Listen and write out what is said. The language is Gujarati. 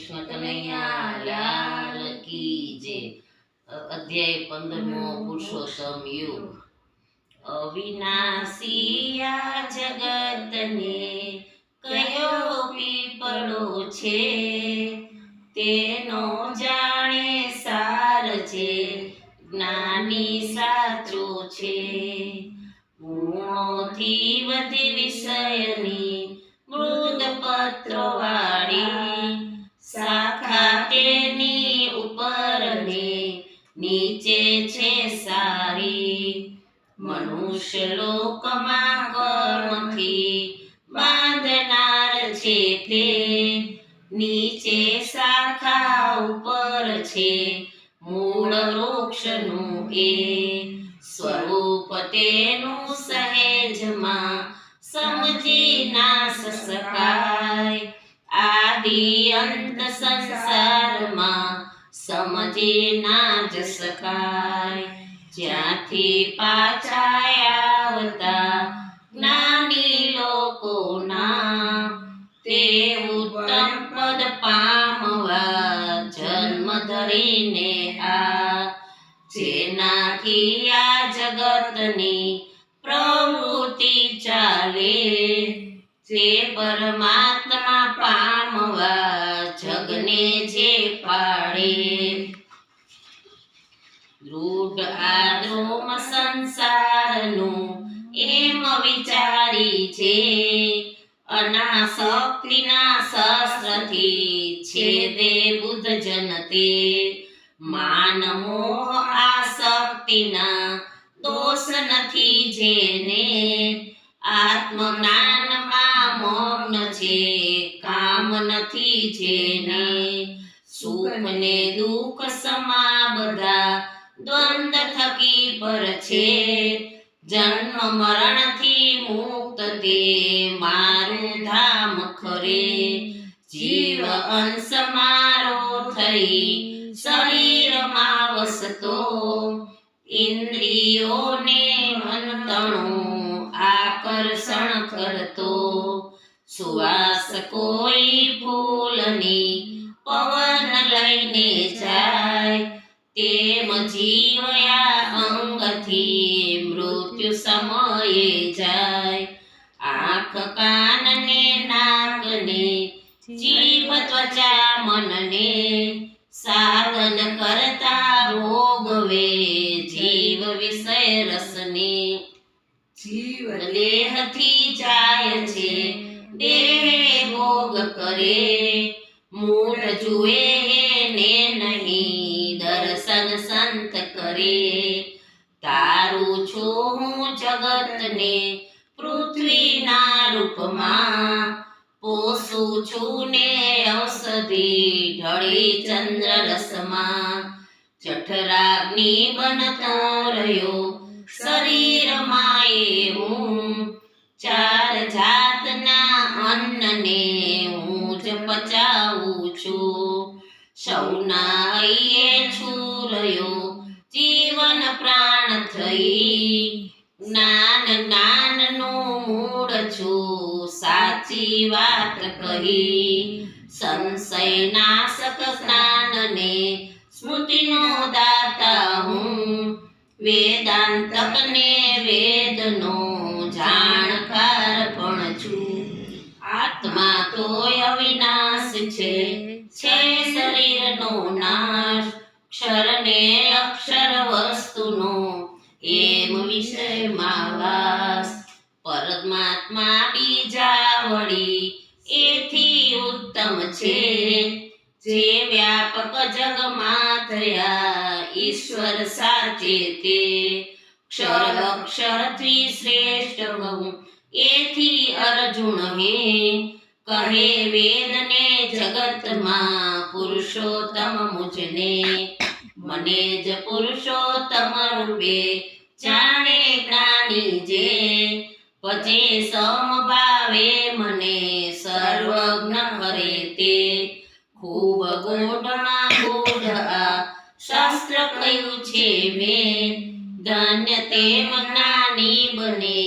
કૃષ્ણ કનૈયા લાલ કી જય। અધ્યાય 15મો પુરુષોત્તમ યુગ। અવિનાશી આ જગતને કયો પીપળો છે, તેનો જાણે સાર છે, જ્ઞાની સાચો છે। ગુણોથી વધી વિષયની મૃદ પત્ર વાળી, શાખા તેની ઉપર ને નીચે છે સારી। મનુષ્ય લોકમાં કર્મથી બાંધનાર છે તે, નીચે શાખા ઉપર છે મૂળ વૃક્ષનું એ। સ્વરૂપ તેનું સહેજમાં સમજી ના શકાય, આદિ અંત સંસારમાં સમજી ના જ શકાય। જ્યાંથી પાછા આવતા જ્ઞાની લોકોના, તે ઉત્તમ પદ પામવા જન્મ ધરીને આ। જેનાથી આ જગતની પ્રવૃત્તિ ચાલે, જે પરમાત્મા પામવા જગને જે પાડે। દૃઢ આદ્રોમ સંસારનું એમ વિચારી છે, અનાસક્તિના શસ્ત્રથી છેદે બુદ્ધ જન તે। માન મોહ આસક્તિના દોષ નથી જેને, આત્મજ્ઞાનમાં મગ્ન છે કામ નથી જેને। સુખ ને દુઃખ સમા બધા દ્વંદ થકી પર છે, જન્મ મરણથી મુક્ત તે મારું ધામ ખરે। જીવ અંશ મારો થઈ શરીરમાં વસતો, ઇન્દ્રિયોને મનતણું આકર્ષણ કરતો। સુવાસ કોઈ ફૂલની પવન લઈને જાય, તેમ જીવયા અંગથી મૃત્યુ સમયે જાય। આંખ કાન ને નાક ને જીભ ત્વચા મનને, સાધન કરતા ભોગવે જીવ વિષય રસને। જીવ દેહથી જાય છે દેહ ભોગ કરે, મૂળ જુએ ને નહીં દર્શન સંત કરે। તારું છું હું જગતને પૃથ્વીના રૂપમાં, પોષું છું ને ઔષધિ ઢળી ચંદ્ર રસમાં। જઠરાગ્નિ બનતો રહ્યો શરીરમાં એ હું, ચાર જાતના અન્નને હું જ પચાવું છું। સૌના હૈયે છું રહ્યો જીવન પ્રાણ થઈ, જ્ઞાન જ્ઞાનનું મૂળ છું સાચી વાત કહી। સંશય નાશક જ્ઞાનને સ્મૃતિનો દાતા હું, વેદાંતક ને વેદનો જાણકાર પણ છું। આત્મા તો અવિનાશ છે શરીરનો નાશ, ક્ષર ને અક્ષર વસ્તુનો એમ વિષયમાં વાસ। પરમાત્મા બીજા વળી એથી ઉત્તમ છે, જે વ્યાપક જગમાં થયા ઈશ્વર સાચે તે। ક્ષર અક્ષરથી શ્રેષ્ઠ કહું એથી અર્જુન હે, કહે વેદને જગતમાં પુરુષોત્તમ મુજને। મને જ પુરુષોત્તમ રૂપે જાણે જ્ઞાની જે, પજે સમભાવે મને સર્વજ્ઞ કરે તે। ખૂબ ગૂઢમાં ગૂઢ આ શાસ્ત્ર કહ્યું છે મેં, ધન્ય તેમ જ્ઞાની બને